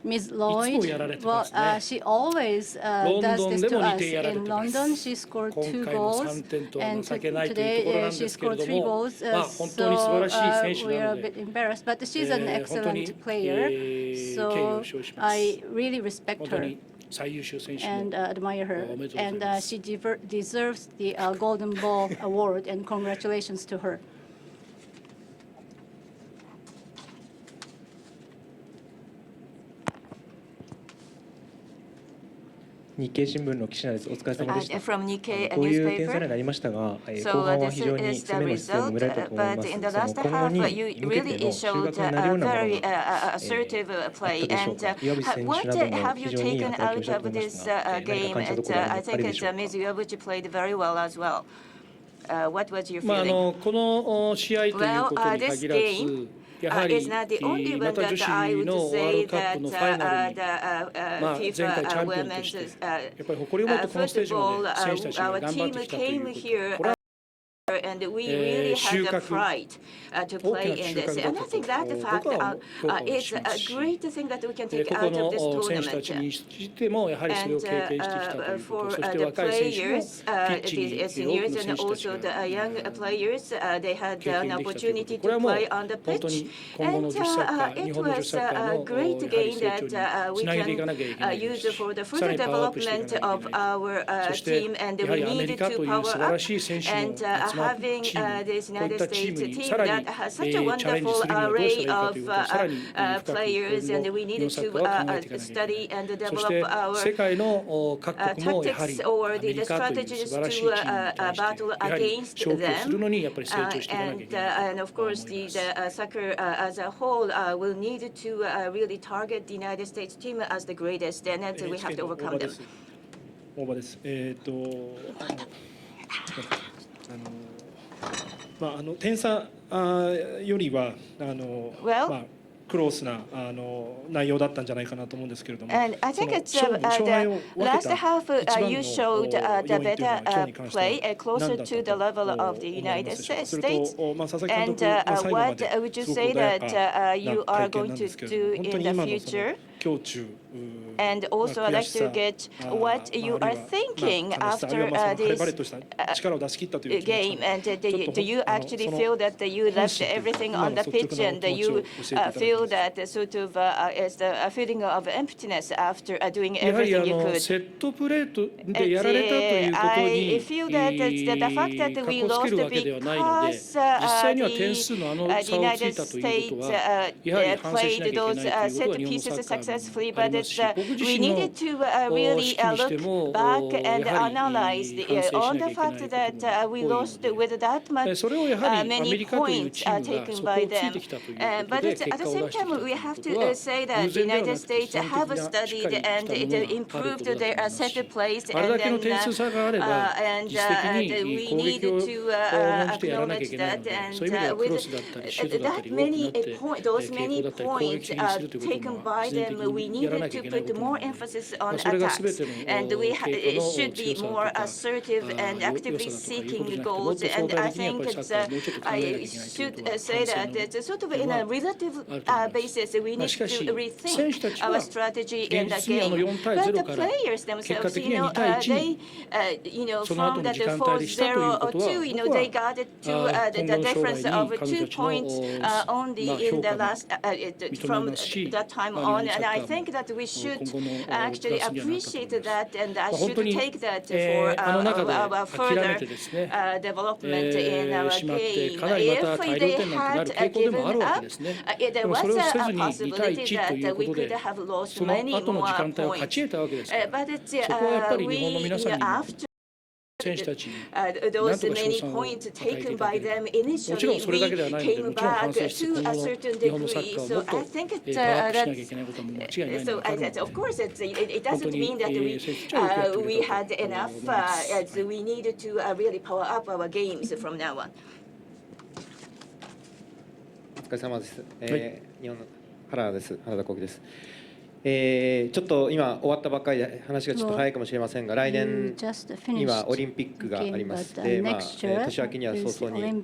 Ms. Lloyd, she always does this to us. In London, she scored 2 goals, and today she scored 3 goals. So we are a bit embarrassed, but she's an excellent player. So I really respect her and admire her, and she deserves the Golden Ball Award, and congratulations to her. From Nikkei こういう点差になりましたが、後半は非常に攻めの姿勢を見られたと思います。その今後に向けての収穫になるようなものがあったでしょうか。岩渕選手なども非常にいい働きをしていましたが、何か感じたところはありでしょうか。この試合ということに限らず、やはりまた女子のワールドカップのファイナルに前回チャンピオンとしてやっぱり誇りを持ってこのステージまで選手たちが頑張ってきたということ、これはAnd we really had the pride to play in this. And I think that the fact is a great thing that we can take out of this tournament. And for the players, the seniors and also the young players, they had an opportunity to play on the pitch. And it was a great game that we can use for the further development of our team. And we needed to power up. And having this United States team that has such a wonderful array of players, and we needed to study and develop our tactics or the strategies to battle against them. And of course, the soccer as a whole will need to really target the United States team as the greatest, and we have to overcome them. 点差よりはクロースな内容だったんじゃないかなと思うんですけれども、And I think it's the last half you showed the better play closer to the level of the United States. And what would you say that you are going to do in the future? And also, I'd like to get what you are thinking after this game. And do you actually feel that you left everything on the pitch, and you feel that sort of is a feeling of emptiness after doing everything you could? I feel that the fact that we lost because the United States played those set pieces successfully, but we needed to really look back and analyze on the fact that we lost with that much many points taken by them. But at the same time, we have to say that the United States have studied and it improved their set plays, and we need to acknowledge that. And with that many those many points taken by them, we needed to put more emphasis on attacks, and we should be more assertive and actively seeking goals. And I think I should say that it's sort of in a relative basis, we need to rethink our strategy in the game. But the players themselves, they, from that 4-0 or 2, they got it to the difference of 2 points only in the last from that time on. And I think that we should actually appreciate that, and I should take that for our further development in our game. If they had given up, there was a possibility that we could have lost many more points. But after those many points taken by them initially, we came back to a certain degree. So I think that's, of course, it doesn't mean that we had enough. We needed to really power up our games from now on. お疲れ様です。日本の原田幸喜です。ちょっと今終わったばっかりで話がちょっと早いかもしれませんが、来年にはオリンピックがありまして、年明けには早々に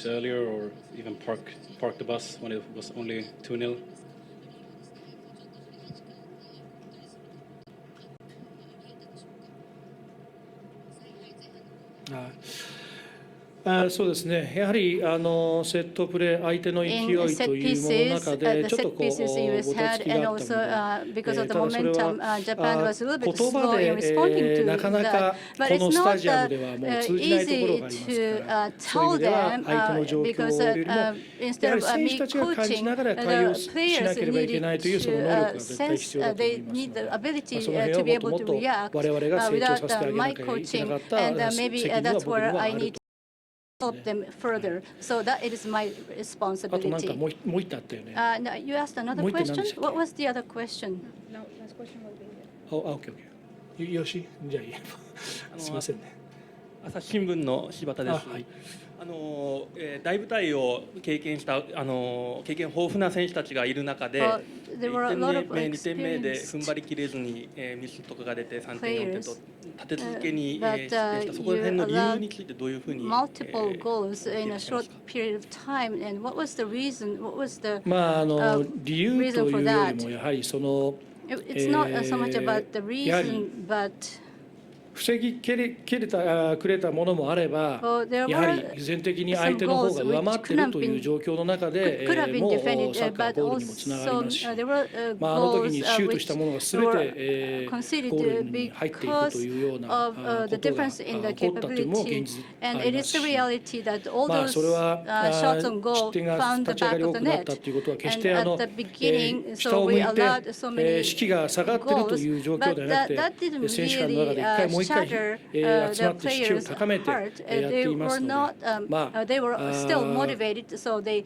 games earlier, or even park the bus when it was only 2-0? そうですね。やはりセットプレー相手の勢い In と set いうものの pieces, 中で the ちょっと set こう pieces US ごた had, つきが and あった also ので、 because of the ただそれ momentum, は Japan was a little bit 言葉 slow in responding で to なかな that. か But こ it's のスタ not ジアムではもう通じないところ easy がありますから、 to そういう意 tell 味では them 相手の状況 because よりもやは instead り of 選手 me たちが感じ coaching, ながら対応 the しな players ければいけ needed ないというその能力が to 絶対 sense, 必要だと思い they ます need の the で、ability その辺 to は be もっと able もっ to と react 我々が成長さ without せてあげな my きゃいけな coaching, かった and 責 maybe 任は that's 僕に where は I ある need と。 to help them further. So that it is my あとなんか responsibility. もう一点あったよね。 No, you asked another もう一点何 question. でしたっけ？ What was the other question? No, last question will be here. あ、オッケーオッケー。よし、じゃあいい。すみませんね。朝日新聞の柴田です。はい。大舞台を経験した経験豊富な選手たちがいる中で、there were a lot of 1点目、2点目で experienced 踏ん張りきれずにミスとかが出て3点、4点と players 立て続けに but 失点したそこら辺の理由についてどういうふうに multiple goals in a short period of time, and what was the reason? What was the まあ理由というよりもやはりその It's not so much about the やはり reason, but 防ぎきれたものもあれば、 there やは were り依然的に相手の方が上回っているという状況の中で、 could have been もう defended, サッカー but ゴールにもつながり also ますし、 there were まああの時 goals にシュートしたものがすべて which ゴ were ー conceded ルに入っていくというような because of こ the とが difference in the 起こったというのも現 capability, 実 and あり it ま is す the し、 reality that all まあ those それは shots on 失 goal 点が found the 立ち上が back り of 良 the くなった net, ということは決し and て at the beginning, 下 so を向 we いて allowed so many 士気が下がっているという状況 but ではなく that て、 didn't 選手間の中 really で一回もう一回 shatter 集ま the って士気を players' 高めてや heart. って They いま were すの not, で、まあ they were still motivated, so they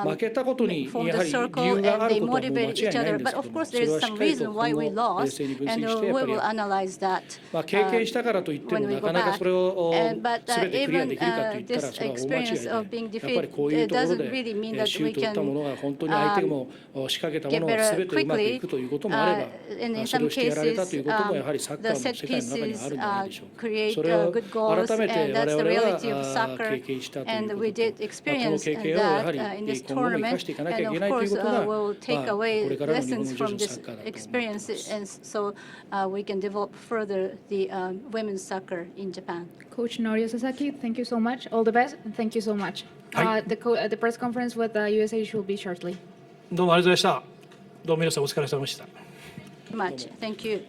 負けたことに formed や a はり理 circle 由が and ある they ことはもう間違 motivated い each ないん other. で But すけ of ども、 course, そ there れ is はしっ some かりと reason 今 why 後 we 冷 lost, 静に分 and 析してやっ we ぱり will analyze that まあ経験したからといっても when we な go かなか back. それを But 全てクリアできるかといったら this それは大間違い experience of で、 being やっぱりこういう defeated ところ doesn't really mean で that シュ we ートを打ったも can のが本当に相手も仕掛けたも get のが better 全てうまくいくということもあれ and ば、 in それ some をしてやられたという cases, こともやはりサッカ the ーの set 世界の中にはあるんじゃないで pieces しょうか。 create それを good goals, 改めて and 我 that's 々 the が reality of 経 soccer, 験したという and こ we と did と、この experience 経験をやはり that in this 今後も生か tournament, していかなきゃい and け of ないという course ことが、 we'll take こ away れからの日本 lessons の女子 from のサ this ッカーだと思います。 experience, and so we can develop further the women's soccer in Japan. Coach Norio Sasaki, thank you so much. All the best, and thank you so much. The press conference with USA will be shortly. どうもありがとうございました。どうも皆さんお疲れ様でした。Much. Thank you.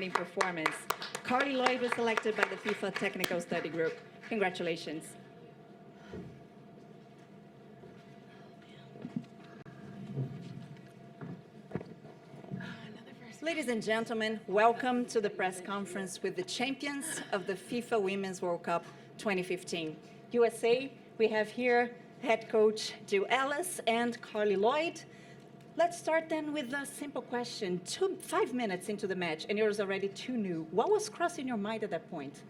outstanding performance. Carly Lloyd was selected by the FIFA Technical Study Group. Congratulations. Ladies and gentlemen, welcome to the press conference with the champions of the FIFA Women's World Cup 2015. USA, we have here head coach Jill Ellis and Carly Lloyd. Let's start then with a simple question. 5 minutes into the match, and yours already 2-0. What was crossing your mind at that point?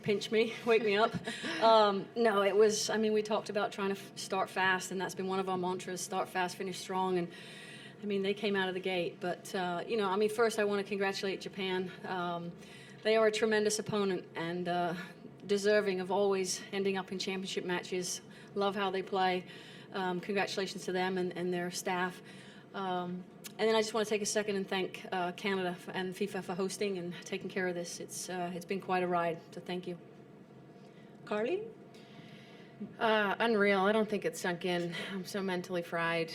Pinch me, wake me up. No, it was, I mean, we talked about trying to start fast, and that's been one of our mantras, start fast, finish strong. And I mean, they came out of the gate. But, you know, I mean, first I want to congratulate Japan. They are a tremendous opponent and deserving of always ending up in championship matches. Love how they play. Congratulations to them and their staff. And then I just want to take a second and thank Canada and FIFA for hosting and taking care of this. It's been quite a ride, so thank you. Carly? Unreal. I don't think it's sunk in. I'm so mentally fried.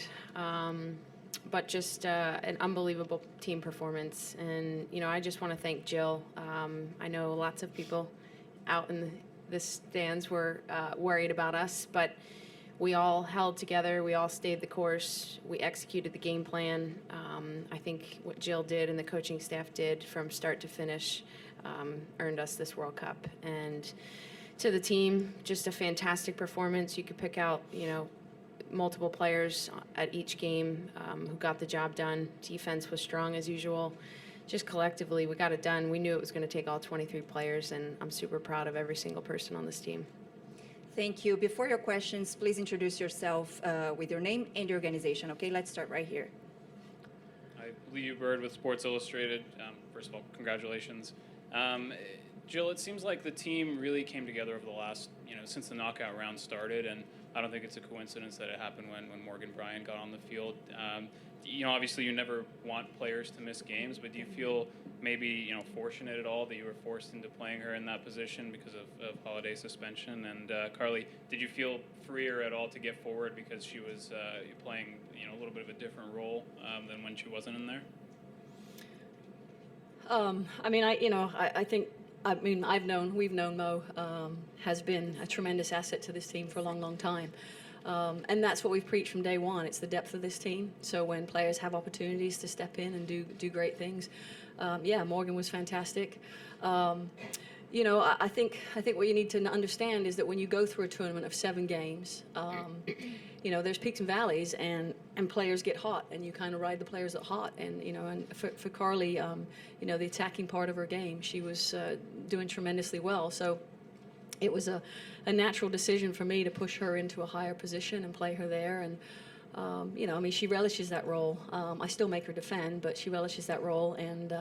But just an unbelievable team performance. And, you know, I just want to thank Jill. I know lots of people out in the stands were worried about us, but we all held together. We all stayed the course. We executed the game plan. I think what Jill did and the coaching staff did from start to finish earned us this World Cup. And to the team, just a fantastic performance. You could pick out, you know, multiple players at each game who got the job done. Defense was strong as usual. Just collectively, we got it done. We knew it was going to take all 23 players, and I'm super proud of every single person on this team. Thank you. Before your questions, please introduce yourself with your name and your organization. Okay, let's start right here. Hi, Lee Bird with Sports Illustrated. First of all, congratulations. Jill, it seems like the team really came together over the last, you know, since the knockout round started, and I don't think it's a coincidence that it happened when Morgan Bryan got on the field. You know, obviously you never want players to miss games, but do you feel maybe, you know, fortunate at all that you were forced into playing her in that position because of holiday suspension? And Carly, did you feel freer at all to get forward because she was playing, you know, a little bit of a different role than when she wasn't in there? I mean, I think, we've known Mo has been a tremendous asset to this team for a long, long time. And that's what we've preached from day one. It's the depth of this team. So when players have opportunities to step in and do great things, yeah, Morgan was fantastic. You know, I think what you need to understand is that when you go through a tournament of 7 games, you know, there's peaks and valleys, and players get hot, and you kind of ride the players that hot. And, you know, and for Carly, you know, the attacking part of her game, she was doing tremendously well. So it was a natural decision for me to push her into a higher position and play her there. And, you know, I mean, she relishes that role. I still make her defend, but she relishes that role. And,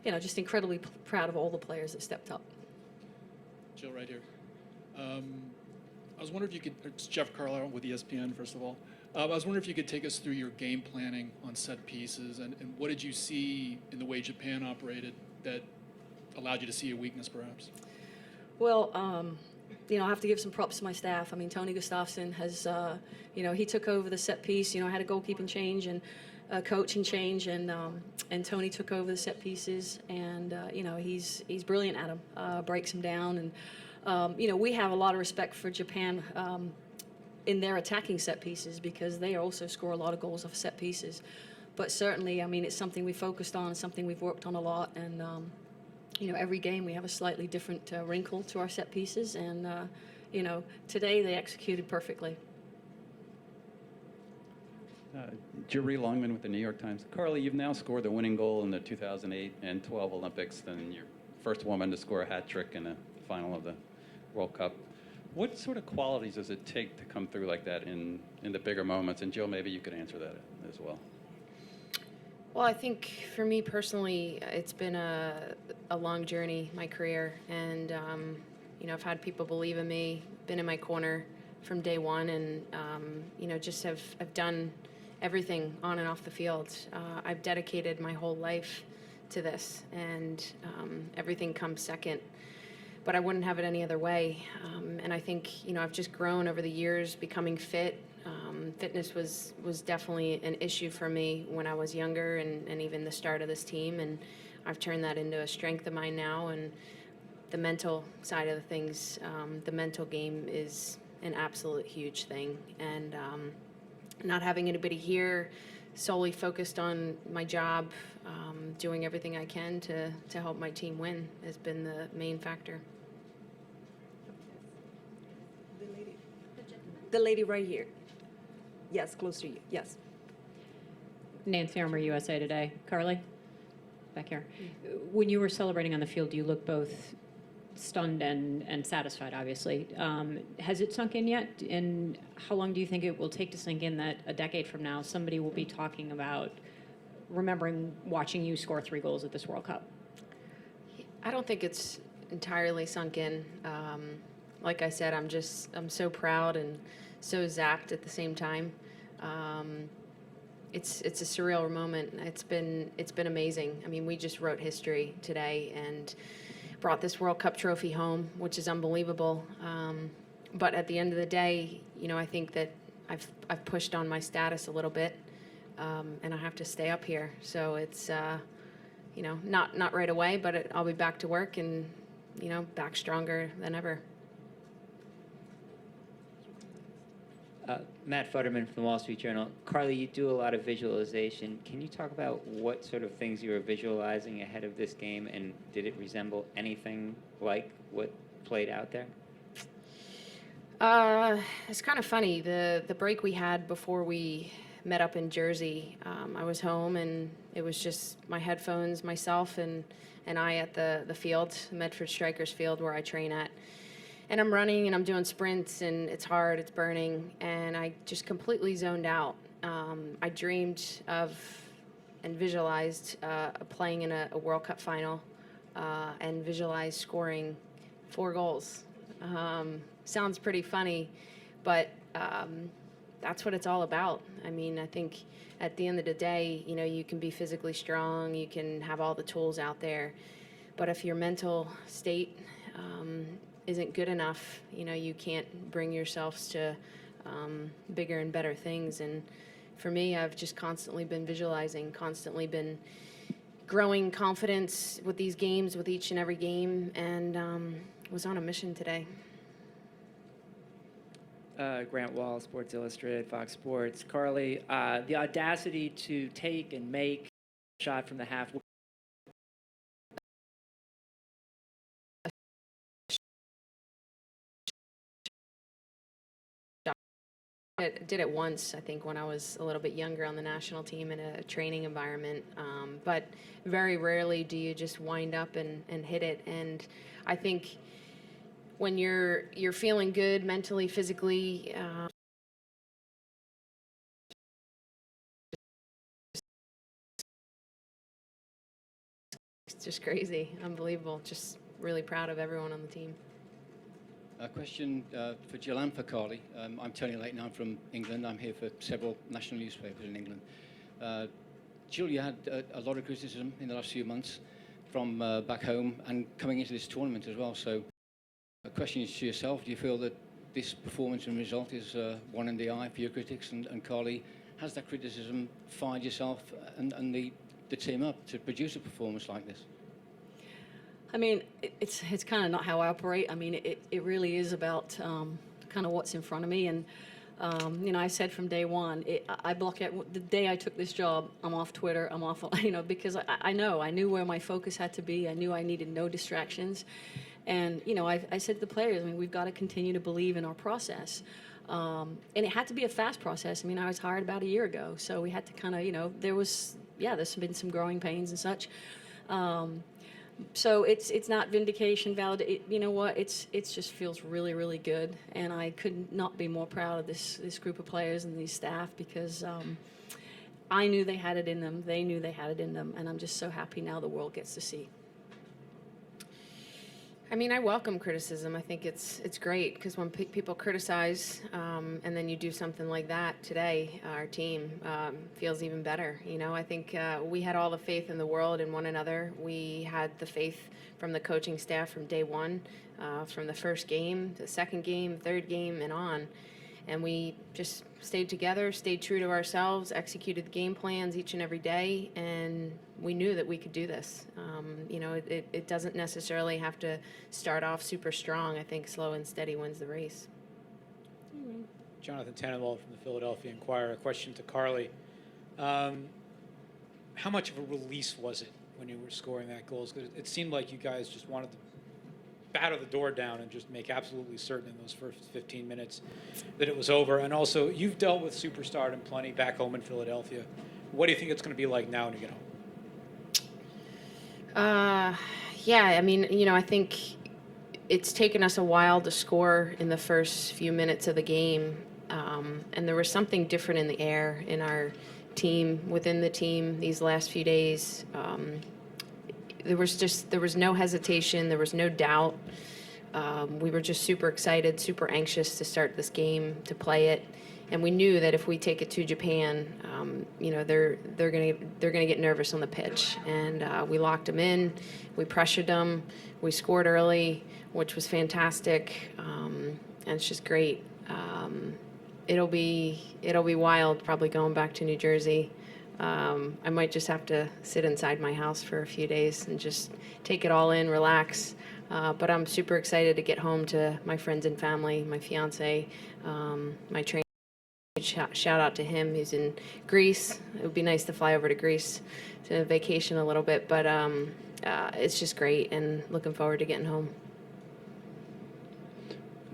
you know, just incredibly proud of all the players that stepped up. Jill, right here. I was wondering if you could, it's Jeff Carlisle with ESPN, first of all. I was wondering if you could take us through your game planning on set pieces, and what did you see in the way Japan operated that allowed you to see a weakness, perhaps? Well, you know, I have to give some props to my staff. I mean, Tony Gustafsson has, you know, he took over the set piece. You know, I had a goalkeeping change and a coaching change, and Tony took over the set pieces, and you know, he's brilliant at them, breaks them down, and you know, we have a lot of respect for Japan in their attacking set pieces because they also score a lot of goals off set pieces. But certainly, I mean, it's something we focused on, something we've worked on a lot, and you know, every game we have a slightly different wrinkle to our set pieces, and you know, today they executed perfectly. Jerry Longman with the New York Times. Carly, you've now scored the winning goal in the 2008 and 12 Olympics, and you're first woman to score a hat trick in the final of the World Cup. What sort of qualities does it take to come through like that in the bigger moments? And Jill, maybe you could answer that as well. Well, I think for me personally, it's been a long journey, my career. And, you know, I've had people believe in me, been in my corner from day one, and, you know, just have done everything on and off the field. I've dedicated my whole life to this, and everything comes second. But I wouldn't have it any other way. And I think, you know, I've just grown over the years, becoming fit, Fitness was definitely an issue for me when I was younger and even the start of this team, and I've turned that into a strength of mine now. And the mental side of the things, the mental game is an absolute huge thing. And not having anybody here solely focused on my job, doing everything I can to help my team win has been the main factor. The lady right here. Yes, close to you. Yes. Nancy Armour, USA Today. Carly, back here. When you were celebrating on the field, you looked both stunned and satisfied, obviously. Has it sunk in yet? And how long do you think it will take to sink in that a decade from now somebody will be talking about remembering watching you score 3 goals at this World Cup? I don't think it's entirely sunk in. Like I said, I'm so proud and so zapped at the same time. It's a surreal moment. It's been amazing. I mean, we just wrote history today and brought this World Cup trophy home, which is unbelievable. But at the end of the day, you know, I think that I've pushed on my status a little bit, and I have to stay up here. So it's you know, not right away, but I'll be back to work and, you know, back stronger than ever. Matt Futterman from the Wall Street Journal. Carly, you do a lot of visualization. Can you talk about what sort of things you were visualizing ahead of this game, and did it resemble anything like what played out there? It's kind of funny. The break we had before we met up in Jersey, I was home and it was just my headphones, myself, and I at the field, Medford Strikers field where I train at. And I'm running and I'm doing sprints and it's hard, it's burning, and I just completely zoned out. I dreamed of and visualized playing in a World Cup final and visualized scoring 4 goals. Sounds pretty funny, but that's what it's all about. I mean, I think at the end of the day, you know, you can be physically strong, you can have all the tools out there, but if your mental state isn't good enough, you know, you can't bring yourselves to bigger and better things. And for me, I've just constantly been visualizing, constantly been growing confidence with these games, with each and every game, and was on a mission today. Grant Wall, Sports Illustrated, Fox Sports. Carly, the audacity to take and make a shot from the half. I did it once, I think, when I was a little bit younger on the national team in a training environment. But very rarely do you just wind up and hit it. And I think when you're feeling good mentally, physically, it's just crazy, unbelievable. Just really proud of everyone on the team. A question for Jill and for Carly. I'm Tony Layton, I'm from England. I'm here for several national newspapers in England. Jill, you had a lot of criticism in the last few months from back home and coming into this tournament as well. So the question is to yourself, do you feel that this performance and result is one in the eye for your critics? And Carly, has that criticism fired yourself and the team up to produce a performance like this? I mean, it's kind of not how I operate. I mean, it really is about kind of what's in front of me. And, you know, I said from day one, I block it. The day I took this job, I'm off Twitter, I'm off, you know, because I knew where my focus had to be. I knew I needed no distractions. And, you know, I said to the players, I mean, we've got to continue to believe in our process. And it had to be a fast process. I mean, I was hired about a year ago. So we had to kind of, you know, there's been some growing pains and such. So it's not vindication, you know what? It's just feels really, really good, and I could not be more proud of this group of players and these staff because I knew they had it in them. They knew they had it in them, and I'm just so happy now the world gets to see. I mean, I welcome criticism. I think it's great because when people criticize and then you do something like that today, our team feels even better. You know, I think we had all the faith in the world in one another. We had the faith from the coaching staff from day one, from the first game, the second game, third game, and on. And we just stayed together, stayed true to ourselves, executed the game plans each and every day, and we knew that we could do this. It doesn't necessarily have to start off super strong. I think slow and steady wins the race. Jonathan Tannenwald from the Philadelphia Inquirer. A question to Carly. How much of a release was it when you were scoring that goals? Because it seemed like you guys just wanted to batter the door down and just make absolutely certain in those first 15 minutes that it was over. And also, you've dealt with superstardom plenty back home in Philadelphia. What do you think it's going to be like now when you get home? Yeah, I mean, I think it's taken us a while to score in the first few minutes of the game. And there was something different in the air in our team, within the team these last few days. There was no hesitation, there was no doubt. We were just super excited, super anxious to start this game, to play it, and we knew that if we take it to Japan, they're gonna get nervous on the pitch, and we locked them in, we pressured them, we scored early, which was fantastic, and it's just great. It'll be wild, probably going back to New Jersey. I might just have to sit inside my house for a few days and just take it all in, relax. But I'm super excited to get home to my friends and family, my fiance, my trainer. Shout out to him. He's in Greece. It would be nice to fly over to Greece to vacation a little bit, but it's just great and looking forward to getting home.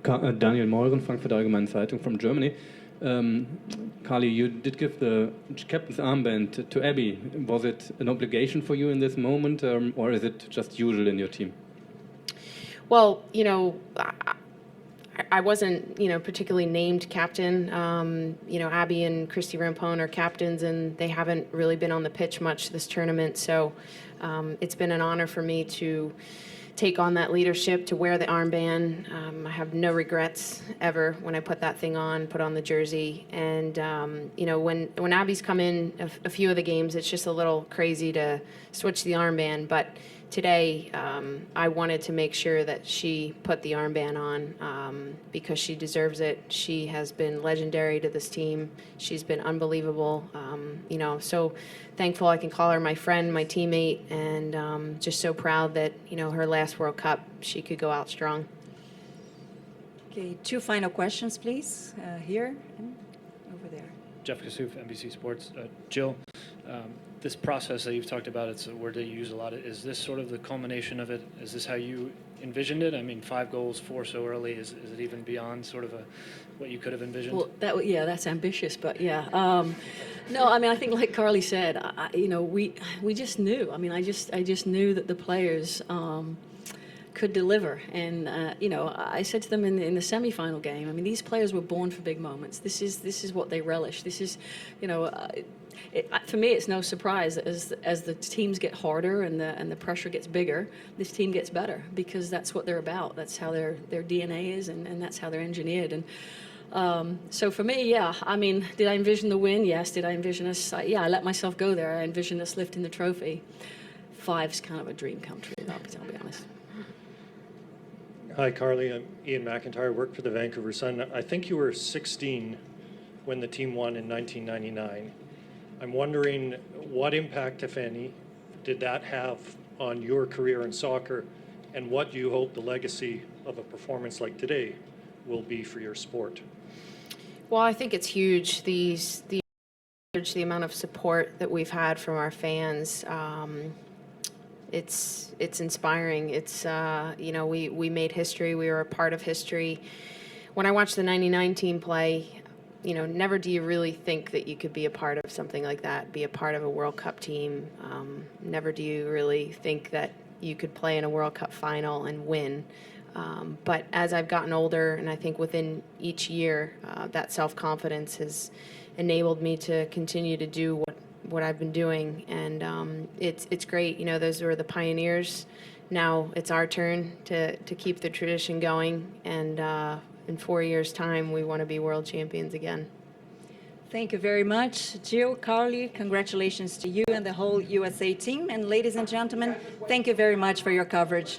Daniel Meuren, Frankfurt Allgemeine Zeitung from Germany. Carly, you did give the captain's armband to Abby. Was it an obligation for you in this moment, or is it just usual in your team? Well, I wasn't, particularly named captain. Abby and Christy Rampone are captains, and they haven't really been on the pitch much this tournament. So it's been an honor for me to take on that leadership, to wear the armband. I have no regrets ever when I put that thing on, put on the jersey. And, when Abby's come in a few of the games, it's just a little crazy to switch the armband. But today, I wanted to make sure that she put the armband on because she deserves it. She has been legendary to this team. She's been unbelievable. So thankful I can call her my friend, my teammate, and just so proud that, her last World Cup, she could go out strong. Okay, 2 final questions, please. Here and over there. Jeff Kassouf, NBC Sports. Jill, this process that you've talked about, it's a word that you use a lot. Is this sort of the culmination of it? Is this how you envisioned it? I mean, 5 goals, 4 so early. Is it even beyond sort of what you could have envisioned? Well, that's ambitious, but yeah. No, I mean, I think like Carly said, we just knew. I mean, I just knew that the players could deliver, and I said to them in the semifinal game, I mean, these players were born for big moments. This is what they relish. This is, for me, it's no surprise that as the teams get harder and the pressure gets bigger, this team gets better, because that's what they're about. That's how their DNA is, and that's how they're engineered. And so for me, yeah, I mean, did I envision the win? Yes. Did I envision us? Yeah, I let myself go there. I envisioned us lifting the trophy. 5's kind of a dream come true, I'll be honest. Hi, Carly. I'm Ian McIntyre. I work for the Vancouver Sun. I think you were 16 when the team won in 1999. I'm wondering what impact, if any, did that have on your career in soccer, and what do you hope the legacy of a performance like today will be for your sport? Well, I think it's huge. The amount of support that we've had from our fans. It's inspiring. It's we made history. We were a part of history. When I watched the '99 team play, never do you really think that you could be a part of something like that, be a part of a World Cup team. Never do you really think that you could play in a World Cup final and win. But as I've gotten older, and I think within each year, that self-confidence has enabled me to continue to do what I've been doing, and it's great. Those were the pioneers. Now it's our turn to keep the tradition going, and in 4 years' time, we want to be world champions again. Thank you very much, Jill, Carly. Congratulations to you and the whole USA team. And ladies and gentlemen, thank you very much for your coverage.